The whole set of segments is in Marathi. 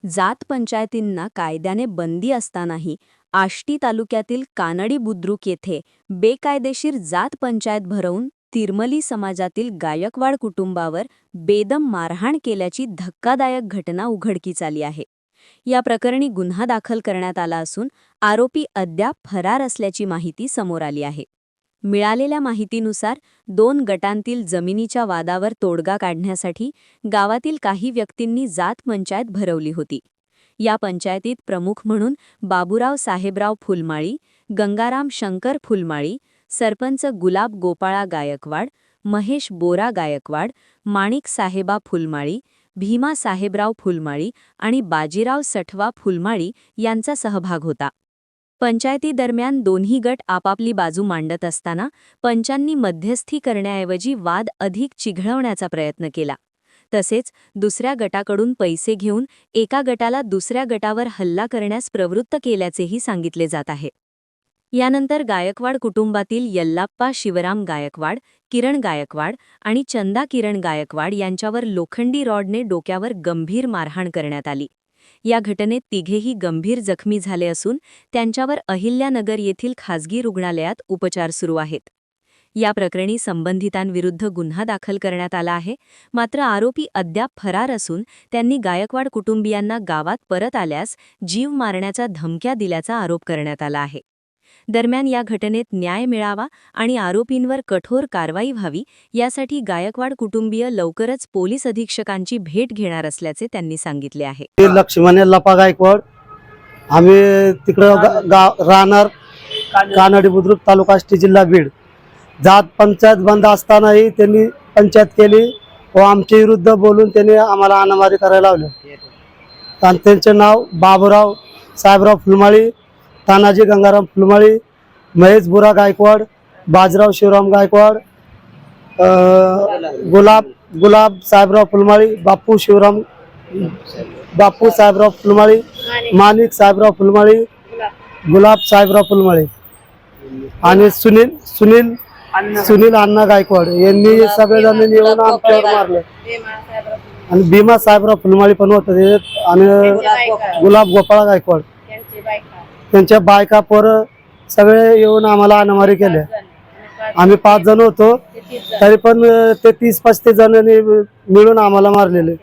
जात पंचायतींना कायद्याने बंदी असतानाही आष्टी तालुक्यातील कानडी बुद्रुक येथे बेकायदेशीर जात पंचायत भरवून तिरमली समाजातील गायकवाड कुटुंबावर बेदम मारहाण केल्याची धक्कादायक घटना उघडकीस आली आहे. या प्रकरणी गुन्हा दाखल करण्यात आला असून आरोपी अद्याप फरार असल्याची माहिती समोर आली आहे. मिळालेल्या माहितीनुसार 2 गटांतील जमिनीच्या वादावर तोडगा काढण्यासाठी गावातील काही व्यक्तींनी जात पंचायत भरवली होती. या पंचायतीत प्रमुख म्हणून बाबूराव साहेबराव फुलमाळी, गंगाराम शंकर फुलमाळी, सरपंच गुलाब गोपाळा गायकवाड, महेश बोरा गायकवाड, माणिक साहेबा फुलमाळी, भीमा साहेबराव फुलमाळी आणि बाजीराव सठवा फुलमाळी यांचा सहभाग होता. पंचायतीदरम्यान दोन्ही गट आपापली बाजू मांडत असताना पंचांनी मध्यस्थी करण्याऐवजी वाद अधिक चिघळवण्याचा प्रयत्न केला. तसेच दुसऱ्या गटाकडून पैसे घेऊन एका गटाला दुसऱ्या गटावर हल्ला करण्यास प्रवृत्त केल्याचेही सांगितले जात आहे. यानंतर गायकवाड कुटुंबातील यल्लाप्पा शिवराम गायकवाड, किरण गायकवाड आणि चंदा किरण गायकवाड यांच्यावर लोखंडी रॉडने डोक्यावर गंभीर मारहाण करण्यात आली. या घटनेत तिघेही गंभीर जखमी झाले असून त्यांच्यावर अहिल्यानगर येथील खासगी रुग्णालयात उपचार सुरू आहेत. या प्रकरणी संबंधितांविरुद्ध गुन्हा दाखल करण्यात आला आहे. मात्र आरोपी अद्याप फरार असून त्यांनी गायकवाड कुटुंबियांना गावात परत आल्यास जीव मारण्याच्या धमक्या दिल्याचा आरोप करण्यात आला आहे. दरम्यान या घटनेत न्याय मिळावा आणि आरोपींवर कठोर कारवाई व्हावी यासाठी गायकवाड कुटुंबीय लवकरच पोलीस अधीक्षकांची भेट घेणार असल्याचे त्यांनी सांगितले आहे. लक्ष्मण यल्लाप्पा गायकवाड, आम्ही तिकडं राहणार कानडी बुद्रुक, तालुका आष्टी, जिल्हा बीड. जात पंचायत बंद असतानाही त्यांनी पंचायत केली व आमच्या विरुद्ध बोलून त्यांनी आम्हाला अनामारी करायला लावले. आणि त्यांचे नाव बाबूराव साहेबराव फुलमाळी, तानाजी गंगाराम फुलमाळी, महेश बोरा गायकवाड, बाजीराव शिवराम गायकवाड, गुलाब साहेबराव फुलमाळी, बापू साहेबराव फुलमाळी, माणिक साहेबराव फुलमाळी, गुलाब साहेबराव फुलमाळी आणि सुनील अण्णा गायकवाड यांनी सगळेजण येऊन आमच्यावर मारले. आणि भीमा साहेबराव फुलमाळी पण होते आणि गुलाब गोपाळा गायकवाड त्यांच्या बायका पोरं सगळे येऊन आम्हाला अनामारी केल्या. आम्ही 5 जण होतो, तरी पण ते 30-35 जणांनी मिळून आम्हाला मारलेले.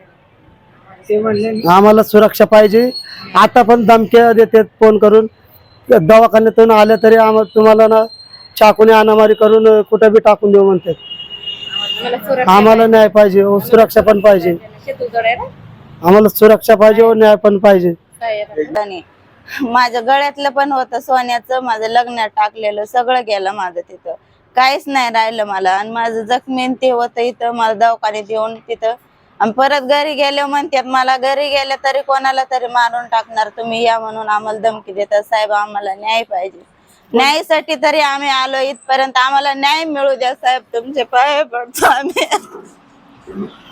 आम्हाला सुरक्षा पाहिजे. आता पण धमक्या देतात फोन करून, दवाखान्यातून आल्या तरी तुम्हाला ना चाकूने अनामारी करून कुठे बी टाकून देऊ म्हणतात. आम्हाला न्याय पाहिजे, सुरक्षा पण पाहिजे. आम्हाला सुरक्षा पाहिजे व न्याय पण पाहिजे. माझ्या गळ्यातलं पण होतं सोन्याचं, माझं लग्नात टाकलेलं सगळं गेलं माझं. तिथं काहीच नाही राहिलं मला. आणि माझं जखमी ते होतं इथं, मला दवाखान्यात येऊन तिथं. आणि परत घरी गेले म्हणतात मला, घरी गेले तरी कोणाला तरी मारून टाकणार तुम्ही या म्हणून आम्हाला धमकी देतात. साहेब आम्हाला न्याय पाहिजे, न्यायासाठी तरी आम्ही आलो इथपर्यंत. आम्हाला न्याय मिळू द्या साहेब, तुमचे पाय पडतो आम्ही.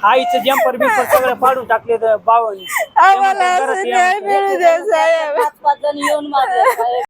आईचं जम्पर बिंपर सगळं पाडून टाकले तर बावन. आम्हाला न्याय मिळू द्या साहेब. 5-5 जण येऊन मारले साहेब.